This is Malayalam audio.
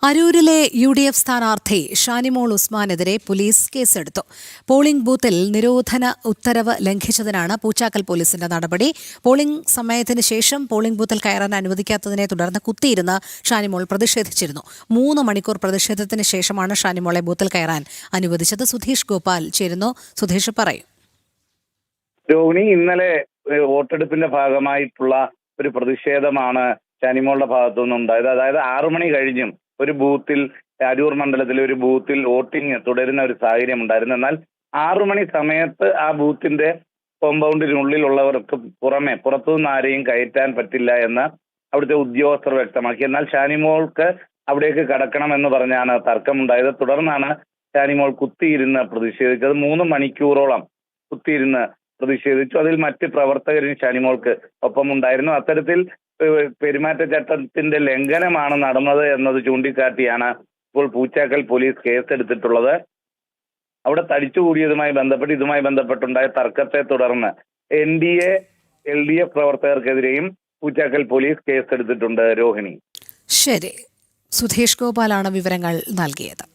അരൂരിലെ UDF സ്ഥാനാർത്ഥി ഷാനിമോൾ ഉസ്മാനെതിരെ പോലീസ് കേസെടുത്തു. പോളിംഗ് ബൂത്തിൽ നിരോധന ഉത്തരവ് ലംഘിച്ചതിനാണ് പൂച്ചാക്കൽ പോലീസിന്റെ നടപടി. പോളിംഗ് സമയത്തിന് ശേഷം പോളിംഗ് ബൂത്തിൽ കയറാൻ അനുവദിക്കാത്തതിനെ തുടർന്ന് കുത്തിയിരുന്ന് ഷാനിമോൾ പ്രതിഷേധിച്ചിരുന്നു. 3 മണിക്കൂർ പ്രതിഷേധത്തിന് ശേഷമാണ് ഷാനിമോളെ ബൂത്തിൽ കയറാൻ അനുവദിച്ചത്. സുധീഷ് ഗോപാൽ ചേരുന്നു. സുധീഷ് പറയും. രോഹിണി, ഇന്നലെ വോട്ടെടുപ്പിന്റെ ഭാഗമായിട്ടുള്ള ഒരു പ്രതിഷേധമാണ് ഷാനിമോളുടെ ഭാഗത്തുനിന്നുണ്ടായത്. അതായത് 6 മണി കഴിഞ്ഞും ഒരു ബൂത്തിൽ, അരൂർ മണ്ഡലത്തിലെ ഒരു ബൂത്തിൽ വോട്ടിംഗ് തുടരുന്ന ഒരു സാഹചര്യം ഉണ്ടായിരുന്നു. എന്നാൽ 6 മണി സമയത്ത് ആ ബൂത്തിന്റെ കോമ്പൗണ്ടിനുള്ളിലുള്ളവർക്ക് പുറമെ പുറത്തുനിന്ന് ആരെയും കയറ്റാൻ പറ്റില്ല എന്ന് അവിടുത്തെ ഉദ്യോഗസ്ഥർ വ്യക്തമാക്കി. എന്നാൽ ഷാനിമോൾക്ക് അവിടേക്ക് കടക്കണമെന്ന് പറഞ്ഞാണ് തർക്കമുണ്ടായത്. തുടർന്നാണ് ഷാനിമോൾ കുത്തിയിരുന്ന് പ്രതിഷേധിച്ചത്. 3 മണിക്കൂറോളം കുത്തിയിരുന്ന് പ്രതിഷേധിച്ചു. അതിൽ മറ്റ് പ്രവർത്തകരും ഷാനിമോൾക്ക് ഒപ്പമുണ്ടായിരുന്നു. അത്തരത്തിൽ പെരുമാറ്റച്ചട്ടത്തിന്റെ ലംഘനമാണ് നടന്നത് എന്നത് ചൂണ്ടിക്കാട്ടിയാണ് ഇപ്പോൾ പൂച്ചാക്കൽ പോലീസ് കേസെടുത്തിട്ടുള്ളത്. അവിടെ തടിച്ചുകൂടിയതുമായി ബന്ധപ്പെട്ടുണ്ടായ തർക്കത്തെ തുടർന്ന് NDA LDF പ്രവർത്തകർക്കെതിരെയും പൂച്ചാക്കൽ പോലീസ് കേസെടുത്തിട്ടുണ്ട്. രോഹിണി. ശരി, സുധീഷ് ഗോപാലാണ് വിവരങ്ങൾ നൽകിയത്.